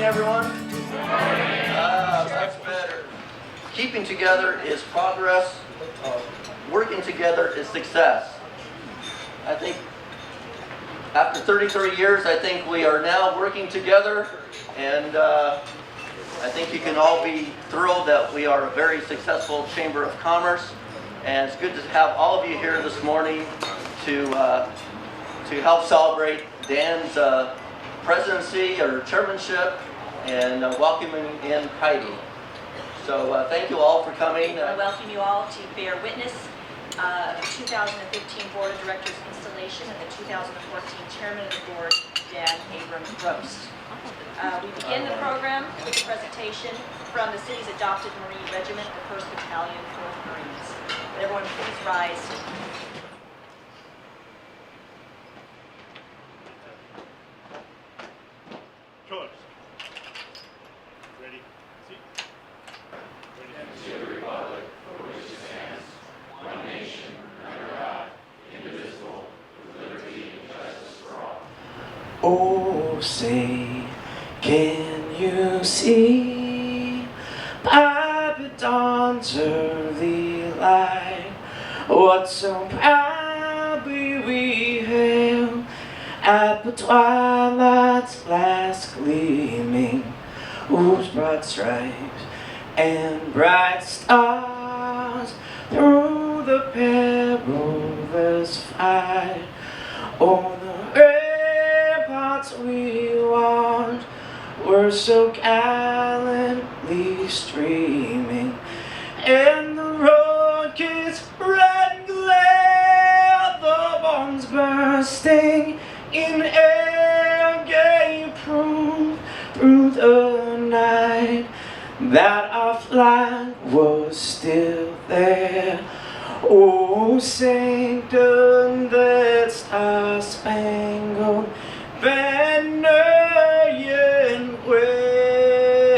everyone. That's better. Keeping together is progress. Working together is success. I think after 33 years, I think we are now working together, and I think you can all be thrilled that we are a very successful Chamber of Commerce, and it's good to have all of you here this morning to help celebrate Dan's presidency or chairmanship and welcoming in Heidi. So thank you all for coming. I welcome you all to bear witness of the 2015 Board of Directors installation and the 2014 Chairman of the Board, Dan Abrams roast. We begin the program with a presentation from the city's adopted Marine Regiment, the 1st Battalion, 4th Marines. Would everyone please rise? Choice. Ready? See? Ready? And to the republic for which it stands, one nation, under God, indivisible, with liberty and justice for all. Oh, say, can you see by the dawn's early light what so proudly we hailed at the twilight's last gleaming, whose broad stripes and bright stars through the perilous fight on the ramparts we watched were so gallantly streaming, and the rocket's red glare, the bombs bursting in air, gave proof through the night that our flag was still there. Oh, sing that star-spangled banner yet wave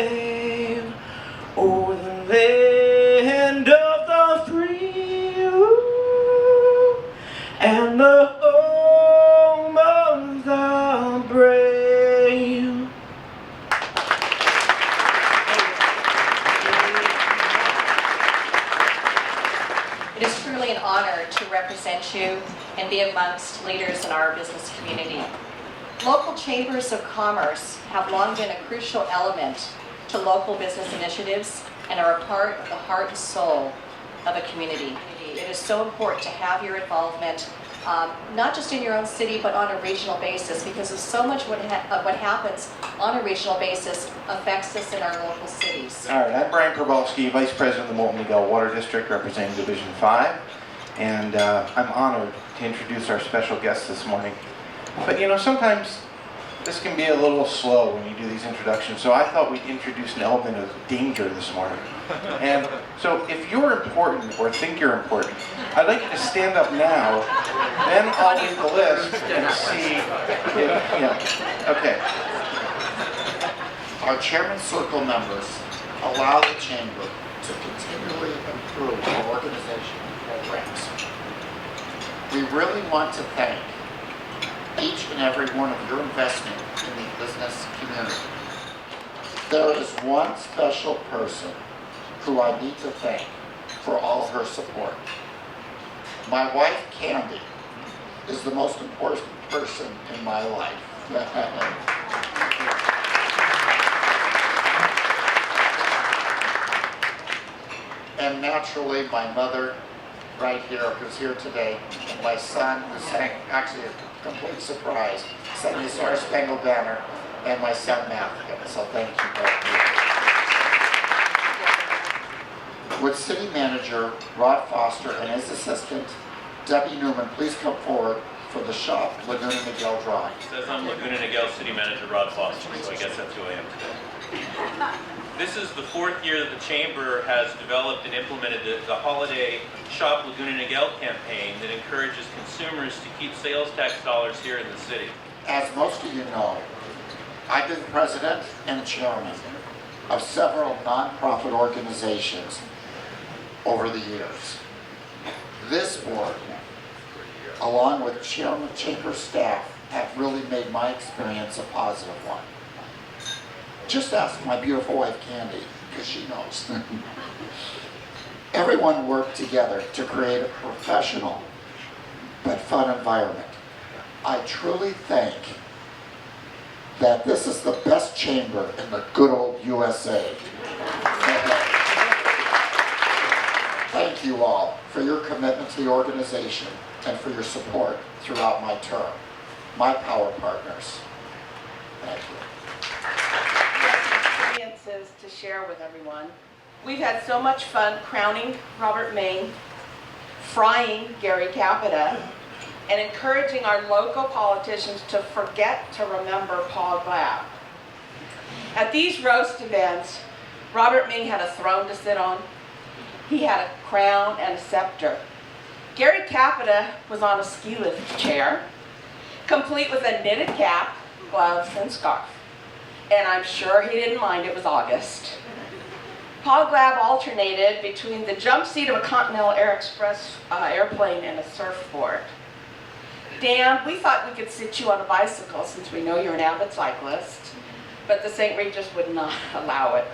o'er the land of the free, ooh, and the home of the brave. It is truly an honor to represent you and be amongst leaders in our business community. Local chambers of commerce have long been a crucial element to local business initiatives and are a part of the heart and soul of a community. It is so important to have your involvement, not just in your own city, but on a regional basis, because of so much of what happens on a regional basis affects us in our local cities. All right, I'm Brian Kowalski, Vice President of the Laguna Niguel Water District, representing Division 5, and I'm honored to introduce our special guest this morning. But you know, sometimes this can be a little slow when you do these introductions, so I thought we'd introduce an element of danger this morning. And so if you're important or think you're important, I'd like you to stand up now, then I'll read the list and see if, okay. Our Chairman's Circle members allow the Chamber to continually improve our organization and programs. We really want to thank each and every one of your investment in the business community. There is one special person who I need to thank for all her support. My wife, Candy, is the most important person in my life. And naturally, my mother, right here, who's here today, and my son, who sang, actually a complete surprise, sang the Star Spangled Banner, and my son, Matthew. So thank you both. Would City Manager Rod Foster and his assistant, Debbie Newman, please come forward for the shop Laguna Niguel drawing. It says I'm Laguna Niguel City Manager Rod Foster, so I guess that's who I am today. This is the 4th year that the Chamber has developed and implemented the holiday Shop Laguna Niguel campaign that encourages consumers to keep sales tax dollars here in the city. As most of you know, I've been president and chairman of several nonprofit organizations over the years. This board, along with chamber staff, have really made my experience a positive one. Just ask my beautiful wife Candy, because she knows. Everyone worked together to create a professional but fun environment. I truly think that this is the best chamber in the good old USA. Thank you all for your commitment to the organization and for your support throughout my term. My power partners. Thank you. Experiences to share with everyone. We've had so much fun crowning Robert Maine, frying Gary Capita, and encouraging our local politicians to forget to remember Paul Glabb. At these roast events, Robert Maine had a throne to sit on. He had a crown and a scepter. Gary Capita was on a ski lift chair, complete with a knitted cap, gloves, and scarf. And I'm sure he didn't mind it was August. Paul Glabb alternated between the jump seat of a Continental Air Express airplane and a surfboard. Dan, we thought we could sit you on a bicycle since we know you're an avid cyclist, but the St. Regis would not allow it.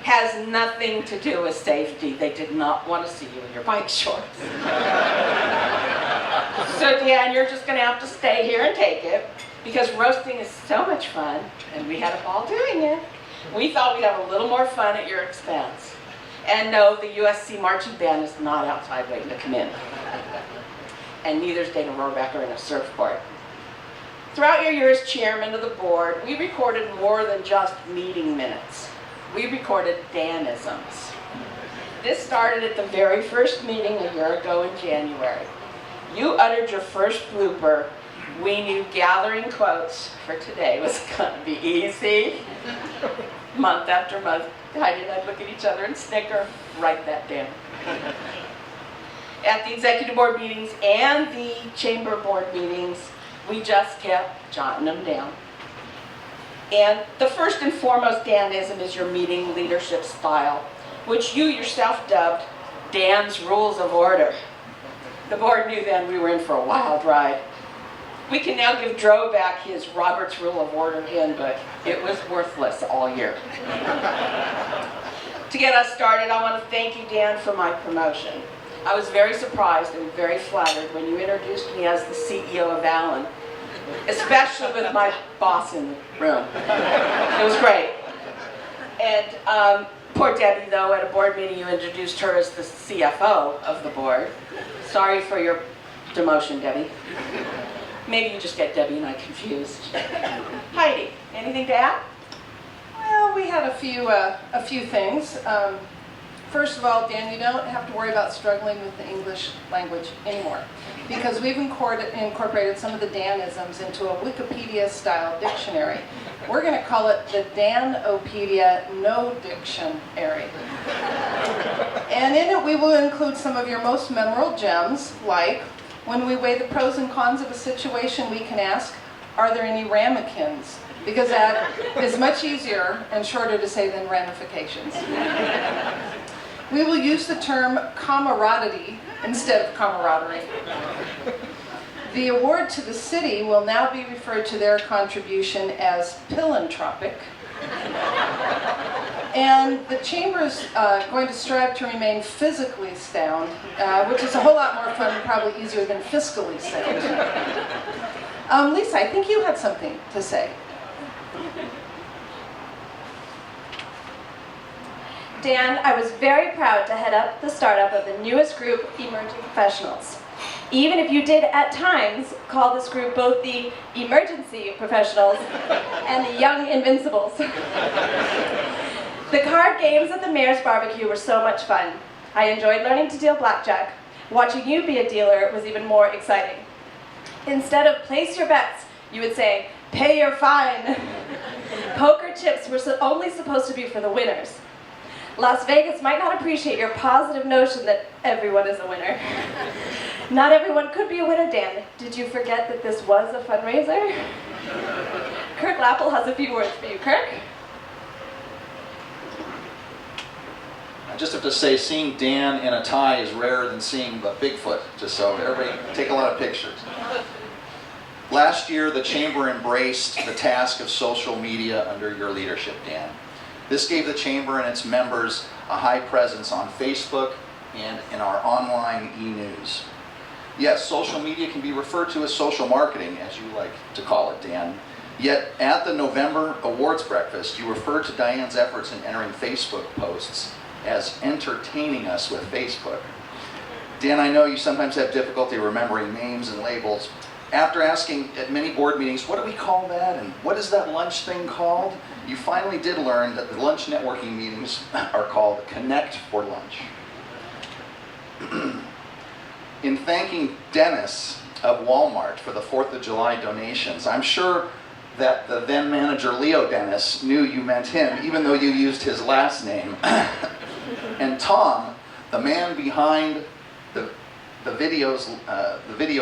Has nothing to do with safety. They did not want to see you in your bike shorts. So Dan, you're just going to have to stay here and take it, because roasting is so much fun, and we had a ball doing it. We thought we'd have a little more fun at your expense. And no, the USC marching band is not outside waiting to come in. And neither is Dana Rohrabacher in a surfboard. Throughout your year as chairman of the board, we recorded more than just meeting minutes. We recorded Danisms. This started at the very first meeting a year ago in January. You uttered your first blooper. We knew gathering quotes for today was going to be easy. Month after month, Heidi and I'd look at each other and snicker, write that down. At the executive board meetings and the chamber board meetings, we just kept jotting them down. And the first and foremost Danism is your meeting leadership style, which you yourself dubbed Dan's Rules of Order. The board knew then we were in for a wild ride. We can now give Dro back his Robert's Rule of Order handbook. It was worthless all year. To get us started, I want to thank you, Dan, for my promotion. I was very surprised and very flattered when you introduced me as the CEO of Allen, especially with my boss in the room. It was great. And poor Debbie, though, at a board meeting you introduced her as the CFO of the board. Sorry for your demotion, Debbie. Maybe you just get Debbie and I confused. Heidi, anything to add? Well, we had a few things. First of all, Dan, you don't have to worry about struggling with the English language anymore, because we've incorporated some of the Danisms into a Wikipedia-style dictionary. We're going to call it the Dan-opedia No Dictionary. And in it, we will include some of your most memorable gems, like when we weigh the pros and cons of a situation, we can ask, are there any ramekins? Because that is much easier and shorter to say than ramifications. We will use the term camaraderie instead of camaraderie. The award to the city will now be referred to their contribution as philanthropic. And the chamber is going to strive to remain physically sound, which is a whole lot more fun and probably easier than fiscally sound. Lisa, I think you had something to say. Dan, I was very proud to head up the startup of the newest group, Emerging Professionals. Even if you did at times call this group both the emergency professionals and the young invincibles. The card games at the mayor's barbecue were so much fun. I enjoyed learning to deal blackjack. Watching you be a dealer was even more exciting. Instead of place your bets, you would say, pay your fine. Poker chips were only supposed to be for the winners. Las Vegas might not appreciate your positive notion that everyone is a winner. Not everyone could be a winner, Dan. Did you forget that this was a fundraiser? Kirk Lappel has a few words for you. Kirk? I just have to say, seeing Dan in a tie is rarer than seeing the Bigfoot, just so everybody take a lot of pictures. Last year, the Chamber embraced the task of social media under your leadership, Dan. This gave the Chamber and its members a high presence on Facebook and in our online e-news. Yes, social media can be referred to as social marketing, as you like to call it, Dan. Yet, at the November awards breakfast, you referred to Diane's efforts in entering Facebook posts as entertaining us with Facebook. Dan, I know you sometimes have difficulty remembering names and labels. After asking at many board meetings, what do we call that, and what is that lunch thing called? You finally did learn that the lunch networking meetings are called Connect for Lunch. In thanking Dennis of Walmart for the 4th of July donations, I'm sure that the then manager Leo Dennis knew you meant him, even though you used his last name. And Tom, the man behind the video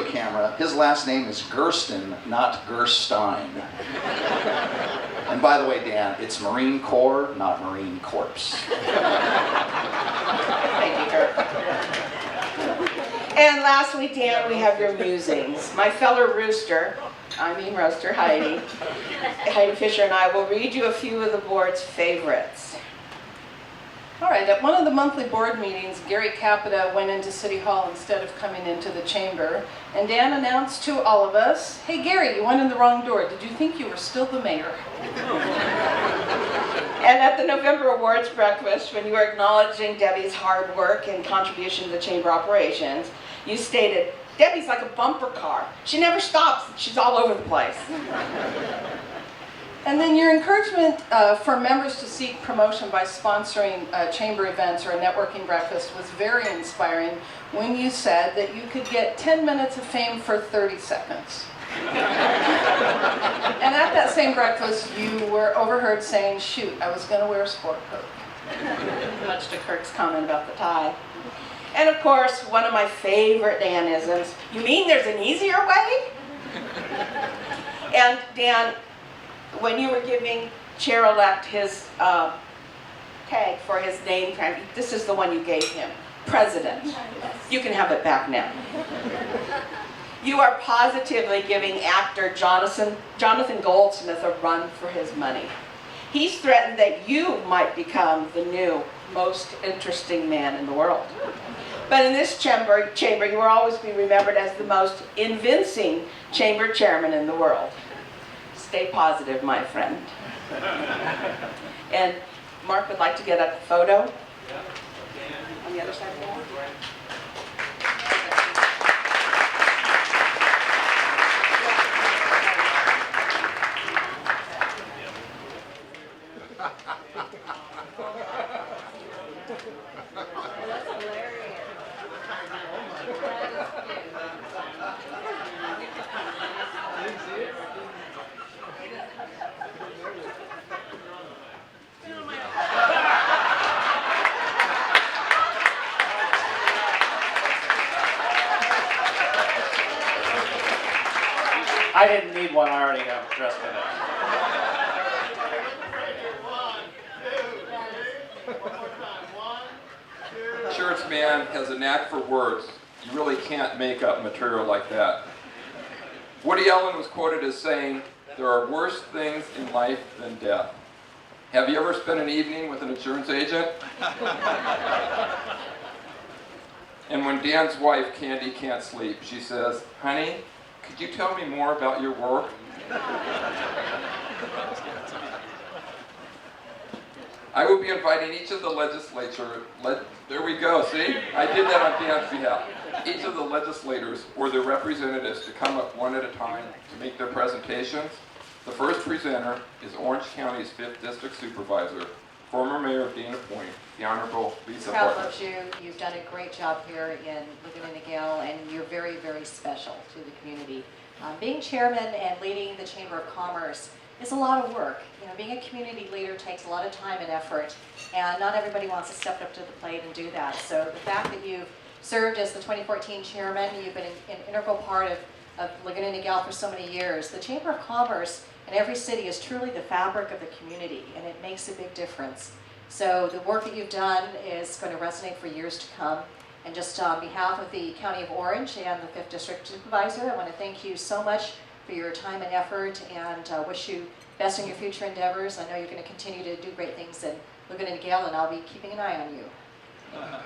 camera, his last name is Gersten, not Gerstein. And by the way, Dan, it's Marine Corps, not Marine Corps. Thank you, Kurt. And lastly, Dan, we have your musings. My fellow roaster, Heidi Fisher, and I will read you a few of the board's favorites. All right, at one of the monthly board meetings, Gary Capita went into City Hall instead of coming into the chamber, and Dan announced to all of us, "Hey Gary, you went in the wrong door. Did you think you were still the mayor?" And at the November awards breakfast, when you were acknowledging Debbie's hard work and contribution to the chamber operations, you stated, "Debbie's like a bumper car. She never stops. She's all over the place." And then your encouragement for members to seek promotion by sponsoring chamber events or a networking breakfast was very inspiring when you said that you could get 10 minutes of fame for 30 seconds. And at that same breakfast, you were overheard saying, "Shoot, I was going to wear a sport coat." Much to Kirk's comment about the tie. And of course, one of my favorite Danisms, "You mean there's an easier way?" And Dan, when you were giving Chair-elect his tag for his name tag, this is the one you gave him, President. You can have it back now. You are positively giving actor Jonathan Goldsmith a run for his money. He's threatened that you might become the new most interesting man in the world. But in this chamber, you will always be remembered as the most convincing chamber chairman in the world. Stay positive, my friend. And Mark would like to get a photo on the other side of the wall. I didn't need one, I already got dressed in it. Church man has a knack for words. You really can't make up material like that. Woody Allen was quoted as saying, "There are worse things in life than death." Have you ever spent an evening with an insurance agent? And when Dan's wife, Candy, can't sleep, she says, "Honey, could you tell me more about your work?" I will be inviting each of the there we go, see? I did that on Dan's behalf. Each of the legislators or their representatives to come up one at a time to make their presentations. The first presenter is Orange County's 5th District Supervisor, former Mayor of Dana Point, the Honorable Lisa Proud Bartlett. of you. You've done a great job here in Laguna Niguel, and you're very, very special to the community. Being chairman and leading the Chamber of Commerce is a lot of work. You know, being a community leader takes a lot of time and effort, and not everybody wants to step up to the plate and do that. So the fact that you've served as the 2014 chairman, you've been an integral part of Laguna Niguel for so many years. The Chamber of Commerce in every city is truly the fabric of the community, and it makes a big difference. So the work that you've done is going to resonate for years to come. And just on behalf of the County of Orange and the 5th District Supervisor, I want to thank you so much for your time and effort, and wish you best in your future endeavors. I know you're going to continue to do great things in Laguna Niguel, and I'll be keeping an eye on you.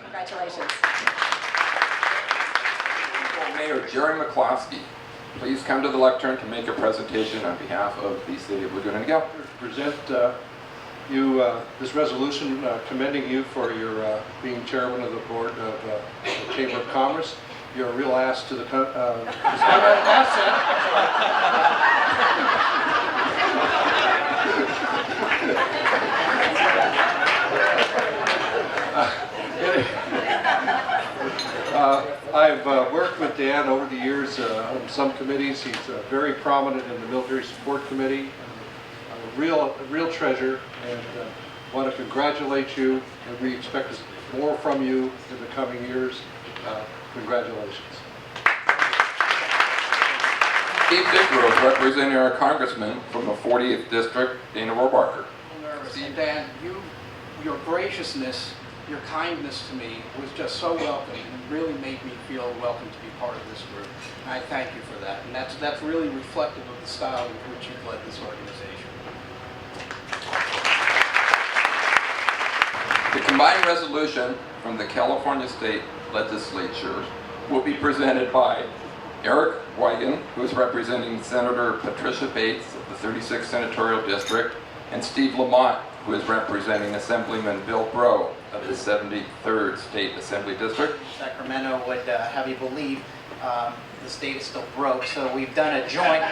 Congratulations. Mayor Jerry McCloskey, please come to the lectern to make a presentation on behalf of the City of Laguna Niguel. Present you this resolution commending you for your being chairman of the board of the Chamber of Commerce. You're a real ass to the I've worked with Dan over the years on some committees. He's very prominent in the Military Support Committee. A real treasure, and want to congratulate you, and we expect more from you in the coming years. Congratulations. Steve Dickgrove, representing our congressman from the 40th District, Dana Rohrabacher. And Dan, your graciousness, your kindness to me was just so welcoming and really made me feel welcome to be part of this group. And I thank you for that. And that's really reflective of the style with which you've led this organization. The combined resolution from the California State Legislature will be presented by Eric Wigan, who is representing Senator Patricia Bates of the 36th Senatorial District, and Steve Lamont, who is representing Assemblyman Bill Breaux of the 73rd State Assembly District. Sacramento would have you believe the state is still broke, so we've done a joint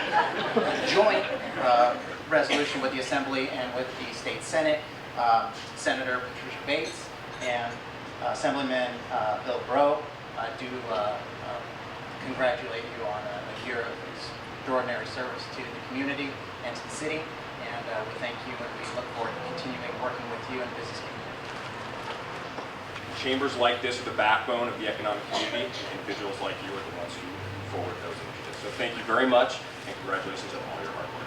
resolution with the Assembly and with the State Senate. Senator Patricia Bates and Assemblyman Bill Breaux, I do congratulate you on a year of extraordinary service to the community and to the city, and we thank you, and we look forward to continuing working with you and the business community. Chambers like this are the backbone of the economic community, and individuals like you are the ones who move forward those initiatives. So thank you very much, and congratulations on all your hard work.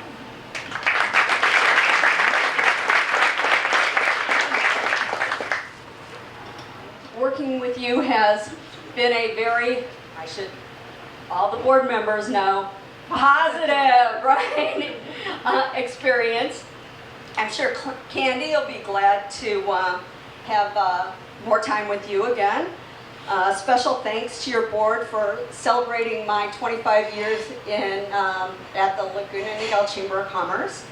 Working with you has been a very, all the board members know, positive, right, experience. I'm sure Candy will be glad to have more time with you again. Special thanks to your board for celebrating my 25 years at the Laguna Niguel Chamber of Commerce.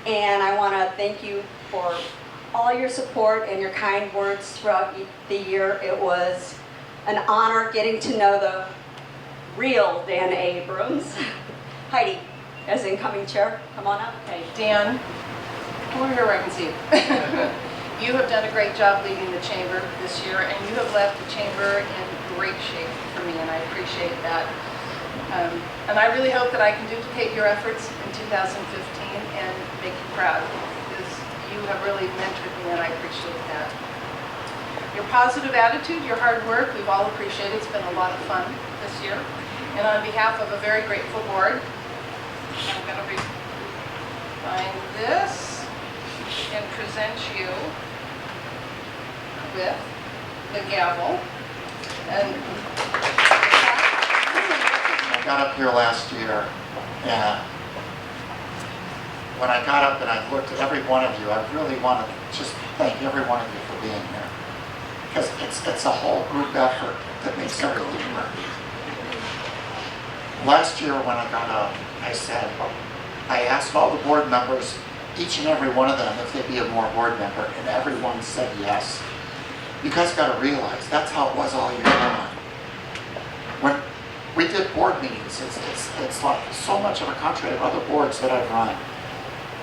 And I want to thank you for all your support and your kind words throughout the year. It was an honor getting to know the real Dan Abrams. Heidi, as incoming chair, come on up. Okay, Dan, come over here where I can see you. You have done a great job leading the chamber this year, and you have left the chamber in great shape for me, and I appreciate that. And I really hope that I can duplicate your efforts in 2015 and make you proud, because you have really mentored me, and I appreciate that. Your positive attitude, your hard work, we've all appreciated. It's been a lot of fun this year. And on behalf of a very grateful board, I'm going to find this and present you with the gavel. And I got up here last year, and when I got up and I looked at every one of you, I really want to just thank every one of you for being here. Because it's a whole group effort that makes everything work. Last year when I got up, I asked all the board members, each and every one of them, if they'd be a more board member, and everyone said yes. You guys got to realize that's how it was all year long. When we did board meetings, it's like so much of a contrary of other boards that I've run.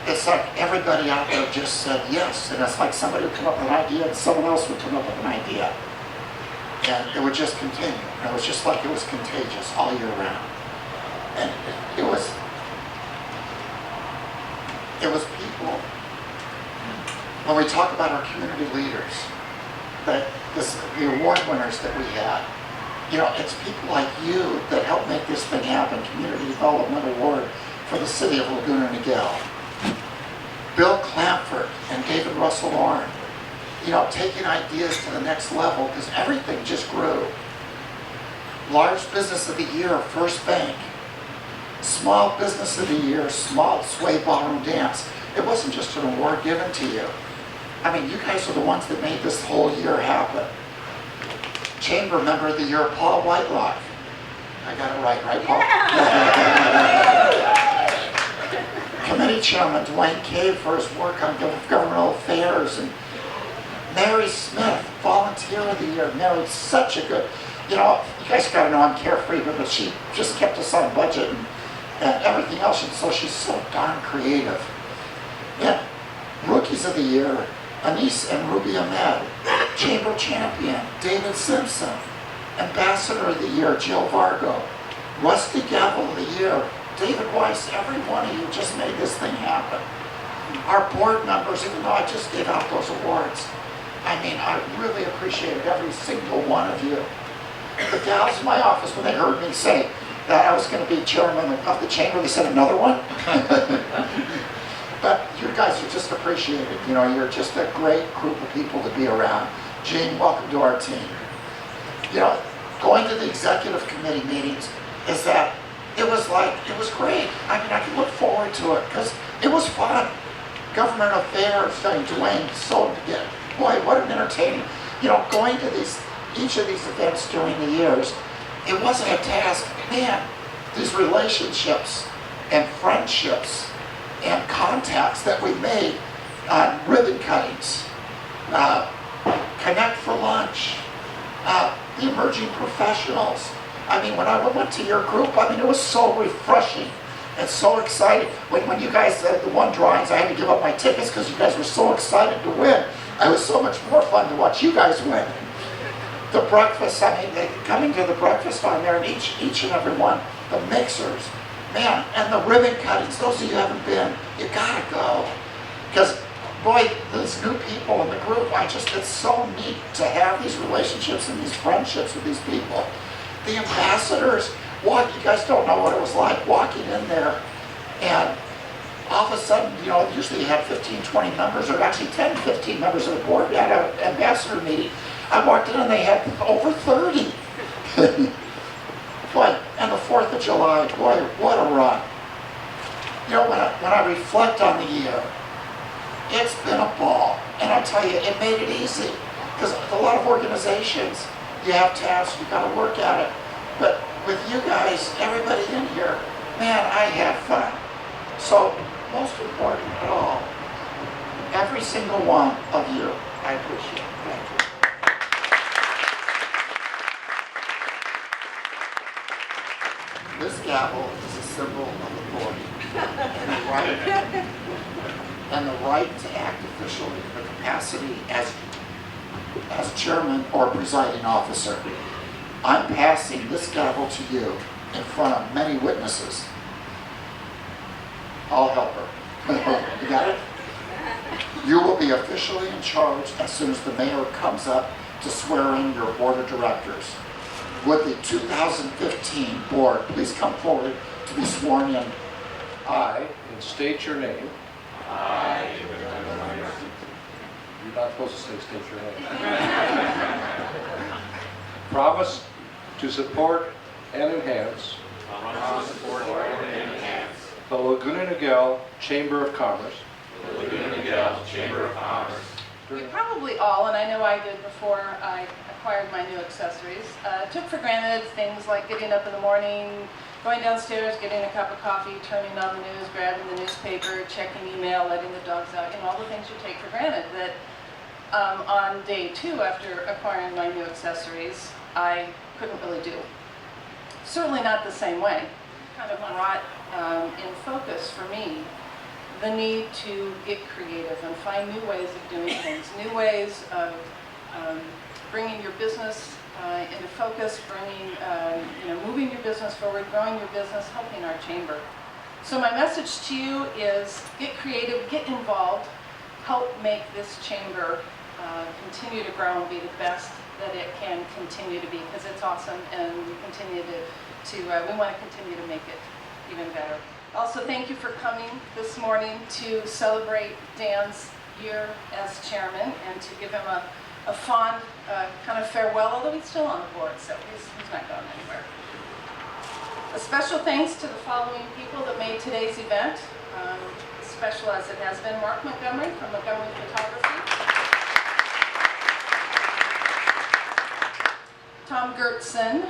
It's like everybody out there just said yes, and it's like somebody would come up with an idea and someone else would come up with an idea. And it would just continue. And it was just like it was contagious all year round. And it was people, when we talk about our community leaders, the award winners that we had, it's people like you that helped make this thing happen. Community Development Award for the city of Laguna Niguel. Bill Clamford and David Russell Orrin, taking ideas to the next level because everything just grew. Large Business of the Year, First Bank. Small Business of the Year, Small Sway Ballroom Dance. It wasn't just an award given to you. I mean, you guys are the ones that made this whole year happen. Chamber Member of the Year, Paul Whitelock. I got it right, Paul? Yeah. Committee Chairman Dwayne Cave for his work on governmental affairs, and Mary Smith, Volunteer of the Year. Mary's such a good, you know, you guys gotta know I'm carefree, but she just kept us on budget and everything else, and so she's so darn creative. Yeah. Rookies of the Year, Anise and Ruby Ahmed. Chamber Champion, David Simpson. Ambassador of the Year, Jill Vargo. Rusty Gavel of the Year, David Weiss. Every one of you just made this thing happen. Our board members, even though I just gave out those awards, I mean, I really appreciated every single one of you. The gals in my office, when they heard me say that I was going to be chairman of the chamber, they said, another one? But you guys are just appreciated. You know, you're just a great group of people to be around. Gene, welcome to our team. You know, going to the executive committee meetings is that it was great. I mean, I can look forward to it because it was fun. Government affairs, Dwayne, so good. Boy, what an entertaining. You know, going to each of these events during the years, it wasn't a task. Man, these relationships and friendships and contacts that we made on ribbon cuttings, Connect for Lunch, the emerging professionals. I mean, when I went to your group, I mean, it was so refreshing and so exciting. When you guys, the one drawings, I had to give up my tickets because you guys were so excited to win. It was so much more fun to watch you guys win. The breakfast, I mean, coming to the breakfast on there, and each and every one, the mixers, man, and the ribbon cuttings, those of you who haven't been, you gotta go. Because, boy, these new people in the group, it's so neat to have these relationships and these friendships with these people. The ambassadors, you guys don't know what it was like walking in there, and all of a sudden, you know, usually you have 15, 20 members, or actually 10, 15 members of the board at an ambassador meeting. I walked in and they had over 30. Boy, and the 4th of July, boy, what a run. You know, when I reflect on the year, it's been a ball. And I'll tell you, it made it easy. Because a lot of organizations, you have tasks, you gotta work at it. But with you guys, everybody in here, man, I had fun. So, most important of all, every single one of you, I appreciate. Thank you. This gavel is a symbol of authority and the right to act officially in the capacity as chairman or presiding officer. I'm passing this gavel to you in front of many witnesses. I'll help her. You got it? You will be officially in charge as soon as the mayor comes up to swear in your board of directors. Would the 2015 board please come forward to be sworn in? I, and state your name. I. You're not supposed to say state your name. Promise to support and enhance the Laguna Niguel Chamber of Commerce. We probably all, and I know I did before I acquired my new accessories, took for granted things like getting up in the morning, going downstairs, getting a cup of coffee, turning on the news, grabbing the newspaper, checking email, letting the dogs out, all the things you take for granted that on day 2 after acquiring my new accessories, I couldn't really do. Certainly not the same way. Kind of brought in focus for me the need to get creative and find new ways of doing things, new ways of bringing your business into focus, moving your business forward, growing your business, helping our chamber. So my message to you is get creative, get involved, help make this chamber continue to grow and be the best that it can continue to be, because it's awesome, and we want to continue to make it even better. Also, thank you for coming this morning to celebrate Dan's year as chairman and to give him a fond kind of farewell, although he's still on the board, so he's not going anywhere. A special thanks to the following people that made today's event, special as it has been: Mark Montgomery from Montgomery Photography, Tom Gertson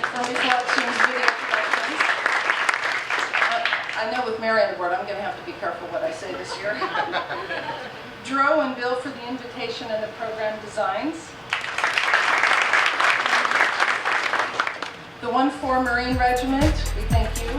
from Reflections Video Productions. I know with Mary on the board, I'm going to have to be careful what I say this year. Dro and Bill for the invitation and the program designs. The 1-4 Marine Regiment, we thank you.